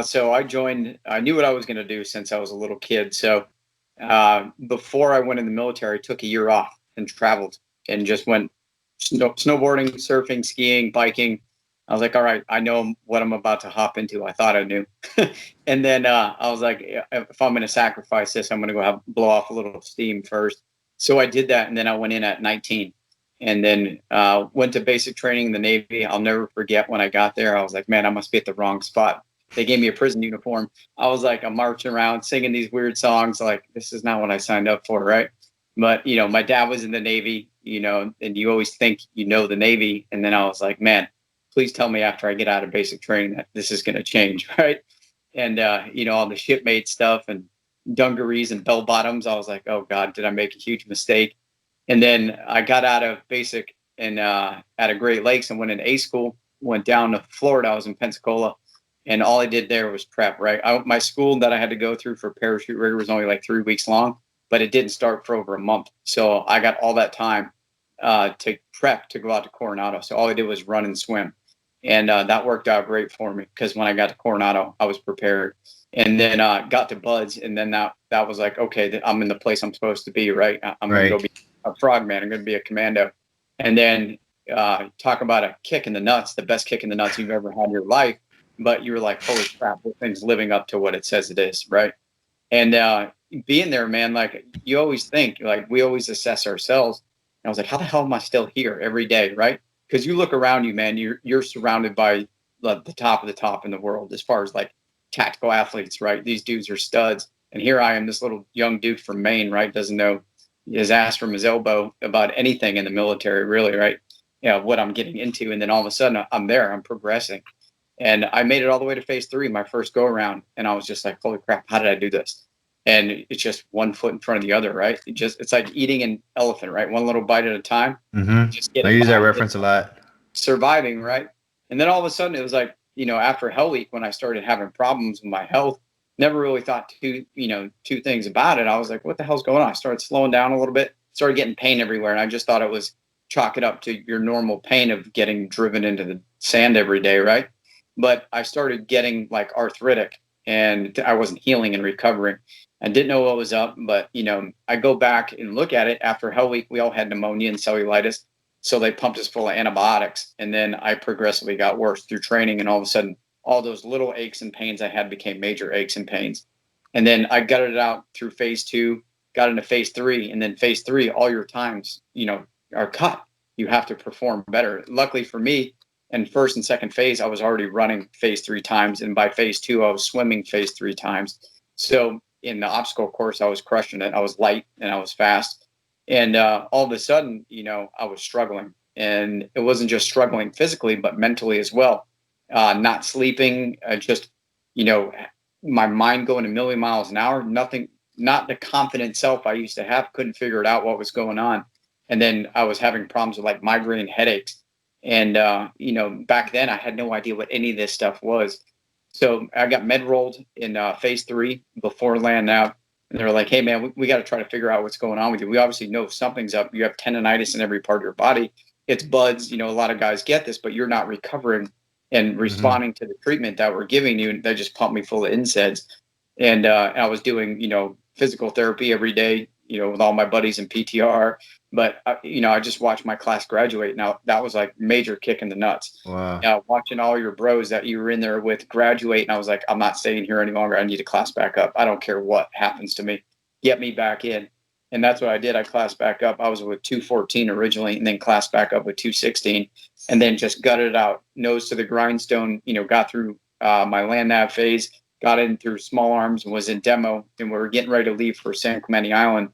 So I knew what I was going to do since I was a little kid. So before I went in the military, I took a year off and traveled and just went snowboarding, surfing, skiing, biking. I was like, all right, I know what I'm about to hop into. I thought I knew. And then I was like, if I'm going to sacrifice this, I'm going to blow off a little steam first. So I did that. And then I went in at 19 and then went to basic training in the Navy. I'll never forget when I got there. I was like, man, I must be at the wrong spot. They gave me a prison uniform. I was like, I'm marching around singing these weird songs. Like, this is not what I signed up for, right? But, my dad was in the Navy, and you always think the Navy. And then I was like, man, please tell me after I get out of basic training that this is going to change, right? And, all the shipmate stuff and dungarees and bell bottoms. I was like, oh, God, did I make a huge mistake? And then I got out of basic and out of Great Lakes and went in A school, went down to Florida. I was in Pensacola. And all I did there was prep, right? My school that I had to go through for parachute rigger was only like 3 weeks long, but it didn't start for over a month. So I got all that time to prep to go out to Coronado. So all I did was run and swim. And that worked out great for me because when I got to Coronado, I was prepared. And then got to Buds. And then that was like, okay, I'm in the place I'm supposed to be, right? I'm going to go be a frogman. I'm going to be a commando. And then talk about a kick in the nuts, the best kick in the nuts you've ever had in your life. But you were like, holy crap, this thing's living up to what it says it is, right? And being there, man, like you always think, like we always assess ourselves. And I was like, how the hell am I still here every day, right? Because you look around you, man, you're surrounded by the top of the top in the world as far as like tactical athletes, right? These dudes are studs. And here I am, this little young dude from Maine, right? Doesn't know his ass from his elbow about anything in the military, really, right? What I'm getting into. And then all of a sudden I'm there, I'm progressing. And I made it all the way to phase 3, my first go around. And I was just like, holy crap, how did I do this? And it's just one foot in front of the other, right? It's like eating an elephant, right? One little bite at a time. Just I use that reference a lot. Surviving, right? And then all of a sudden it was like, after Hell Week, when I started having problems with my health, never really thought two things about it. I was like, what the hell's going on? I started slowing down a little bit, started getting pain everywhere. And I just thought it was chalk it up to your normal pain of getting driven into the sand every day, right? But I started getting like arthritic and I wasn't healing and recovering. I didn't know what was up, but I go back and look at it after Hell Week, we all had pneumonia and cellulitis. So they pumped us full of antibiotics. And then I progressively got worse through training. And all of a sudden, all those little aches and pains I had became major aches and pains. And then I gutted it out through phase 2, got into phase 3. And then phase 3, all your times, are cut. You have to perform better. Luckily for me, in first and second phase, I was already running phase 3 times. And by phase 2, I was swimming phase 3 times. So in the obstacle course, I was crushing it. I was light and I was fast. And all of a sudden, I was struggling. And it wasn't just struggling physically, but mentally as well. Not sleeping, just, my mind going a million miles an hour, nothing, not the confident self I used to have, couldn't figure it out what was going on. And then I was having problems with like migraine headaches. And, back then I had no idea what any of this stuff was. So I got med rolled in phase 3 before landing out. And they were like, hey, man, we got to try to figure out what's going on with you. We obviously know something's up. You have tendonitis in every part of your body. It's buds. A lot of guys get this, but you're not recovering and responding to the treatment that we're giving you. They just pumped me full of NSAIDs. And I was doing, physical therapy every day, with all my buddies in PTR. But, I just watched my class graduate. Now, that was like major kick in the nuts. Wow. Watching all your bros that you were in there with graduate. And I was like, I'm not staying here any longer. I need to class back up. I don't care what happens to me. Get me back in. And that's what I did. I classed back up. I was with 214 originally and then classed back up with 216 and then just gutted it out, nose to the grindstone, got through my land nav phase, got in through small arms and was in demo. And we were getting ready to leave for San Clemente Island.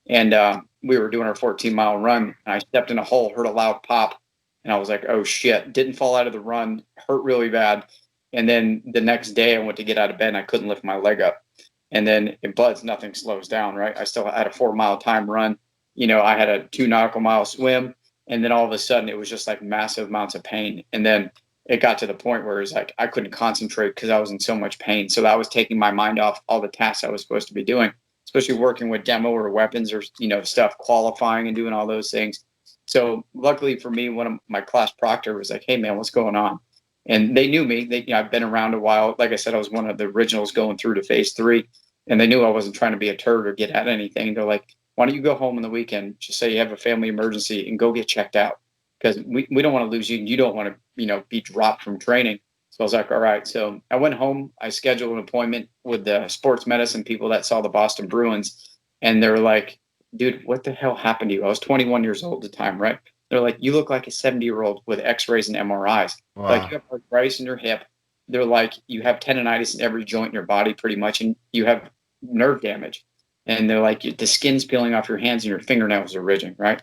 And we were doing our 14-mile run. And I stepped in a hole, heard a loud pop. And I was like, oh, shit. Didn't fall out of the run. Hurt really bad. And then the next day I went to get out of bed and I couldn't lift my leg up. And then in Buds, nothing slows down, right? I still had a 4-mile time run. I had a 2 nautical mile swim. And then all of a sudden it was just like massive amounts of pain. And then it got to the point where it was like I couldn't concentrate because I was in so much pain. So that was taking my mind off all the tasks I was supposed to be doing, especially working with demo or weapons or, stuff, qualifying and doing all those things. So luckily for me, one of my class proctor was like, hey, man, what's going on? And they knew me. I've been around a while. Like I said, I was one of the originals going through to phase 3, and they knew I wasn't trying to be a turd or get at anything. They're like, why don't you go home on the weekend, just say you have a family emergency, and go get checked out, because we don't want to lose you, and you don't want to be dropped from training. So I was like, all right. So I went home. I scheduled an appointment with the sports medicine people that saw the Boston Bruins, and they're like, dude, what the hell happened to you? I was 21 years old at the time, right? They're like, you look like a 70-year-old with X-rays and MRIs. Wow. Like, you have arthritis in your hip. They're like, you have tendonitis in every joint in your body pretty much, and you have nerve damage. And they're like, the skin's peeling off your hands and your fingernails are ridging, right?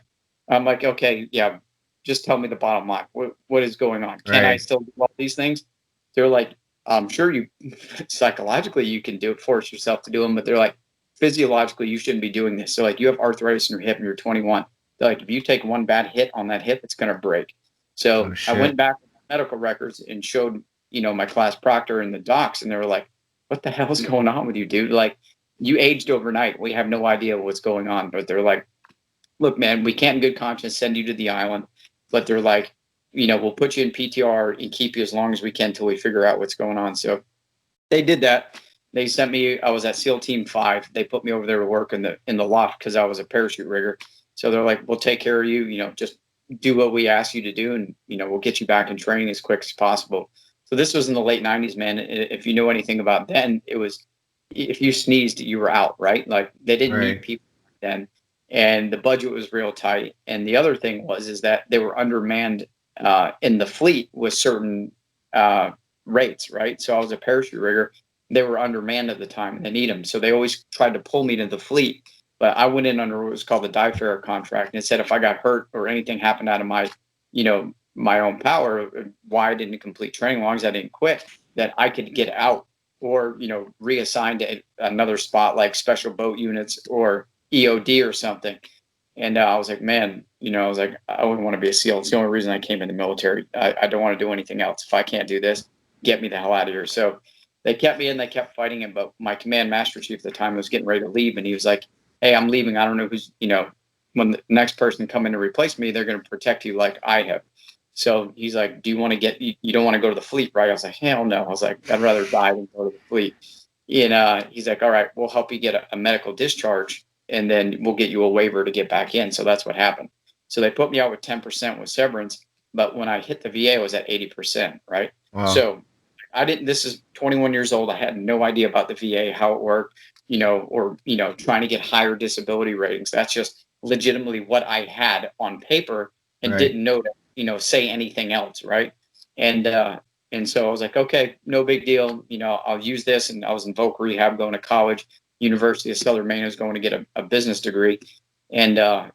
I'm like, okay, yeah, just tell me the bottom line. What is going on? Can I still do all these things? They're like, I'm sure you psychologically you can do it, force yourself to do them, but they're like, physiologically you shouldn't be doing this. So like, you have arthritis in your hip and you're 21. They're like, if you take one bad hit on that hip, it's going to break. So I went back to my medical records and showed, my class proctor and the docs, and they were like, what the hell is going on with you, dude? Like, you aged overnight. We have no idea what's going on. But they're like, look, man, we can't in good conscience send you to the island. But they're like, we'll put you in PTR and keep you as long as we can until we figure out what's going on. So they did that. They sent me, I was at SEAL Team 5. They put me over there to work in the loft because I was a parachute rigger. So they're like, we'll take care of you, just do what we ask you to do, and, we'll get you back in training as quick as possible. So this was in the late 90s, man. If you know anything about then, it was, if you sneezed, you were out, right? Like, they didn't need people then. And the budget was real tight. And the other thing is that they were undermanned in the fleet with certain rates, right? So I was a parachute rigger. They were undermanned at the time, and they need them. So they always tried to pull me to the fleet. But I went in under what was called the die-farer contract, and it said if I got hurt or anything happened out of my, my own power, why I didn't complete training, as long as I didn't quit, that I could get out or, reassigned to another spot like special boat units or EOD or something. And I was like, man, I was like, I wouldn't want to be a SEAL. It's the only reason I came in the military. I don't want to do anything else. If I can't do this, get me the hell out of here. So they kept me in, they kept fighting him. But my command master chief at the time was getting ready to leave. And he was like, hey, I'm leaving. I don't know who's, when the next person come in to replace me, they're going to protect you like I have. So he's like, do you want to you don't want to go to the fleet, right? I was like, hell no. I was like, I'd rather die than go to the fleet. And he's like, all right, we'll help you get a medical discharge, and then we'll get you a waiver to get back in. So that's what happened. So they put me out with 10% with severance. But when I hit the VA, I was at 80%, right? Wow. So this is 21 years old. I had no idea about the VA, how it worked, or, trying to get higher disability ratings. That's just legitimately what I had on paper and didn't know to, say anything else. Right. And so I was like, okay, no big deal. I'll use this. And I was in voc rehab going to college, University of Southern Maine. I was going to get a business degree. And I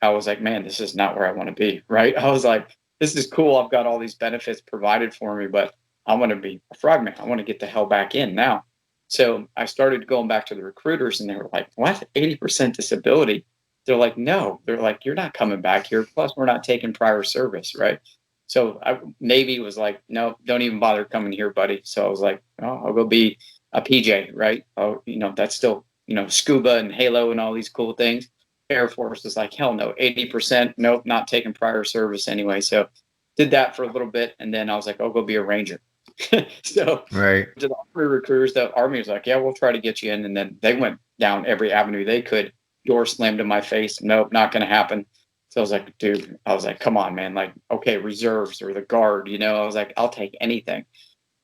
was like, man, this is not where I want to be. Right. I was like, this is cool. I've got all these benefits provided for me, but I want to be a frogman. I want to get the hell back in now. So I started going back to the recruiters, and they were like, what? 80% disability? They're like, no. They're like, you're not coming back here. Plus, we're not taking prior service, right? So Navy was like, no, don't even bother coming here, buddy. So I was like, oh, I'll go be a PJ, right? Oh, that's still, scuba and Halo and all these cool things. Air Force is like, hell no, 80%. Nope, not taking prior service anyway. So did that for a little bit. And then I was like, I'll go be a Ranger. So to the Army recruiters, the Army was like, yeah, we'll try to get you in. And then they went down every avenue they could. Door slammed in my face. Nope, not going to happen. So I was like, dude, come on, man. Like, okay, reserves or the guard, I was like, I'll take anything.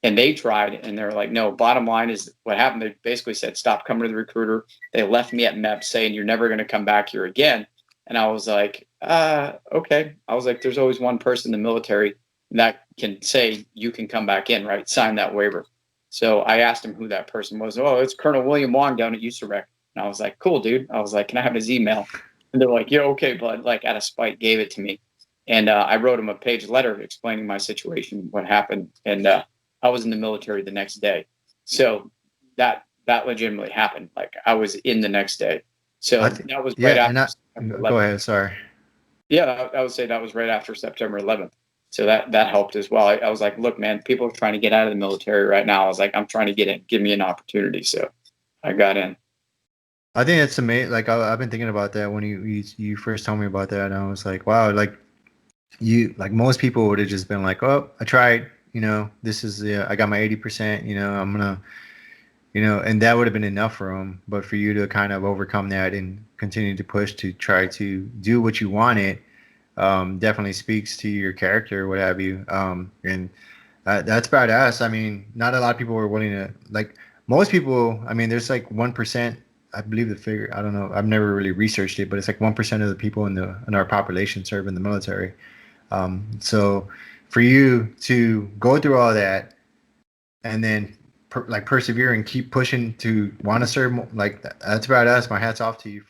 And they tried, and they're like, no, bottom line is what happened. They basically said, stop coming to the recruiter. They left me at MEP saying, you're never going to come back here again. And I was like, okay. I was like, there's always one person in the military that can say you can come back in, right? Sign that waiver. So I asked him who that person was. Oh, it's Colonel William Wong down at USAREC. And I was like, cool, dude. I was like, can I have his email? And they're like, yeah, okay, bud. Like, out of spite, gave it to me. And I wrote him a page letter explaining my situation, what happened. And I was in the military the next day. So that legitimately happened. Like, I was in the next day. So that was right after. Go ahead. Sorry. Yeah, I would say that was right after September 11th. So that helped as well. I was like, look, man, people are trying to get out of the military right now. I was like, I'm trying to get in. Give me an opportunity. So I got in. I think it's amazing. Like, I've been thinking about that when you first told me about that. And I was like, wow, like most people would have just been like, oh, I tried, you know, this is I got my 80%, you know, I'm gonna, you know, and that would have been enough for him. But for you to kind of overcome that and continue to push to try to do what you wanted, definitely speaks to your character, what have you. And that's badass. I mean, not a lot of people were willing to, like, most people. I mean, there's like 1%. I believe the figure. I don't know. I've never really researched it, but it's like 1% of the people in our population serve in the military. So for you to go through all that and then like persevere and keep pushing to want to serve, like that's badass. My hat's off to you